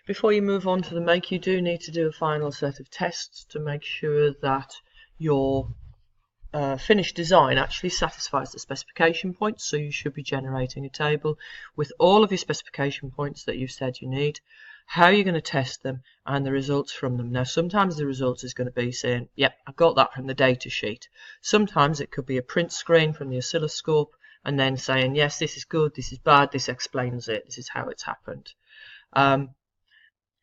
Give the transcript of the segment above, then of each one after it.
Before you move on to the make, you do need to do a final set of tests to make sure that your finished design actually satisfies the specification points. So you should be generating a table with all of your specification points that you've said you need, how you're going to test them, and the results from them. Now sometimes the results is going to be saying, yep, I got that from the data sheet. Sometimes it could be a print screen from the oscilloscope and then saying, yes, this is good, this is bad, this explains it, this is how it's happened.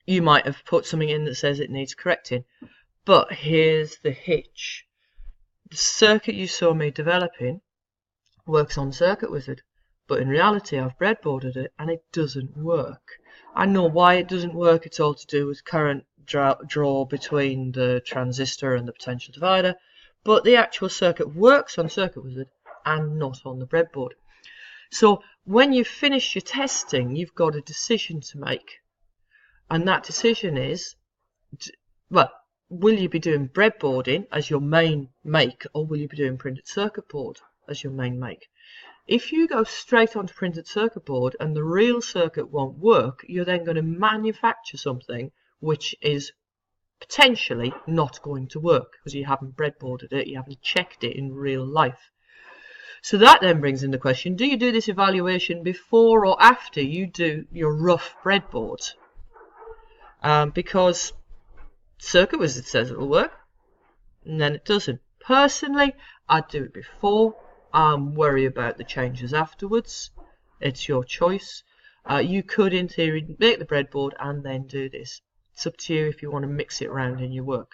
You might have put something in that says it needs correcting, but here's the hitch. The circuit you saw me developing works on Circuit Wizard, but in reality I've breadboarded it and it doesn't work. I know why it doesn't work. It's all to do with current draw between the transistor and the potential divider, but the actual circuit works on Circuit Wizard and not on the breadboard. So when you finish your testing, you've got a decision to make. And that decision is, well, will you be doing breadboarding as your main make, or will you be doing printed circuit board as your main make? If you go straight onto printed circuit board and the real circuit won't work, you're then going to manufacture something which is potentially not going to work because you haven't breadboarded it, you haven't checked it in real life. So that then brings in the question, do you do this evaluation before or after you do your rough breadboard? Because Circuit Wizard says it will work, and then it doesn't. Personally, I'd do it before, worry about the changes afterwards. It's your choice. You could, in theory, make the breadboard and then do this. It's up to you if you want to mix it around in your work.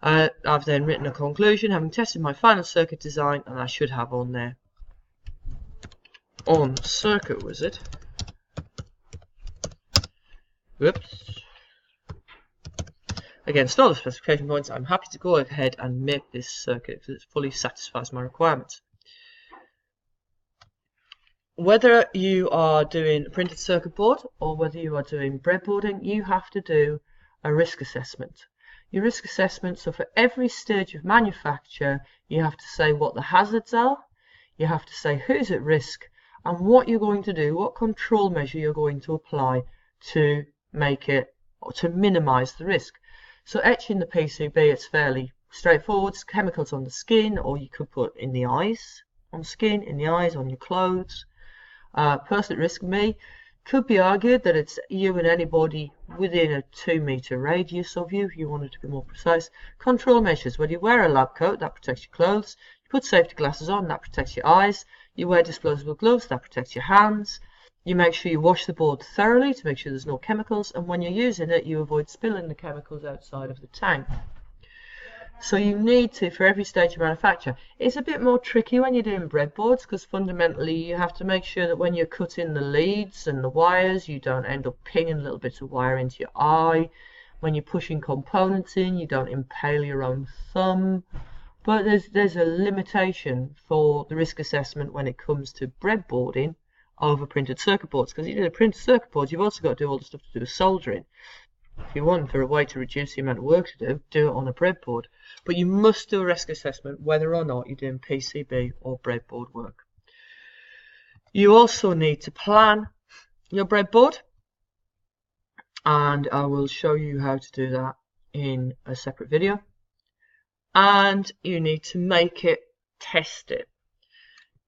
I've then written a conclusion, having tested my final circuit design, and I should have on there, on Circuit Wizard. Whoops. Against all the specification points, I'm happy to go ahead and make this circuit because it fully satisfies my requirements. Whether you are doing a printed circuit board or whether you are doing breadboarding, you have to do a risk assessment. Your risk assessment, so for every stage of manufacture, you have to say what the hazards are, you have to say who's at risk, and what you're going to do, what control measure you're going to apply to make it, or to minimize the risk. So etching the PCB, it's fairly straightforward. It's chemicals on the skin, or you could put in the eyes, on skin, in the eyes, on your clothes. Person at risk, me, could be argued that it's you and anybody within a 2-meter radius of you, if you wanted to be more precise. Control measures, when you wear a lab coat, that protects your clothes. You put safety glasses on, that protects your eyes. You wear disposable gloves, that protects your hands. You make sure you wash the board thoroughly to make sure there's no chemicals, and when you're using it, you avoid spilling the chemicals outside of the tank. So you need to, for every stage of manufacture. It's a bit more tricky when you're doing breadboards because fundamentally you have to make sure that when you're cutting the leads and the wires, you don't end up pinging little bits of wire into your eye. When you're pushing components in, you don't impale your own thumb. But there's a limitation for the risk assessment when it comes to breadboarding over printed circuit boards, because you do the printed circuit boards, you've also got to do all the stuff to do with soldering. If you want for a way to reduce the amount of work to do it on a breadboard. But you must do a risk assessment whether or not you're doing PCB or breadboard work. You also need to plan your breadboard, and I will show you how to do that in a separate video. And you need to make it, test it.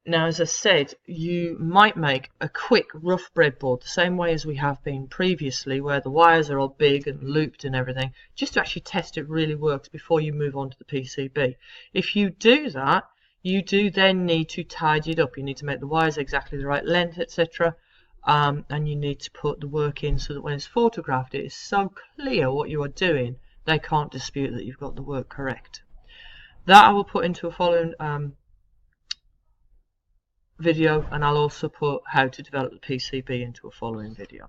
Now, as I said, you might make a quick rough breadboard the same way as we have been previously, where the wires are all big and looped and everything, just to actually test it really works before you move on to the PCB. If you do that, you do then need to tidy it up. You need to make the wires exactly the right length, etc. And you need to put the work in so that when it's photographed, it is so clear what you are doing, they can't dispute that you've got the work correct. That I will put into a following video, and I'll also put how to develop the PCB into a following video.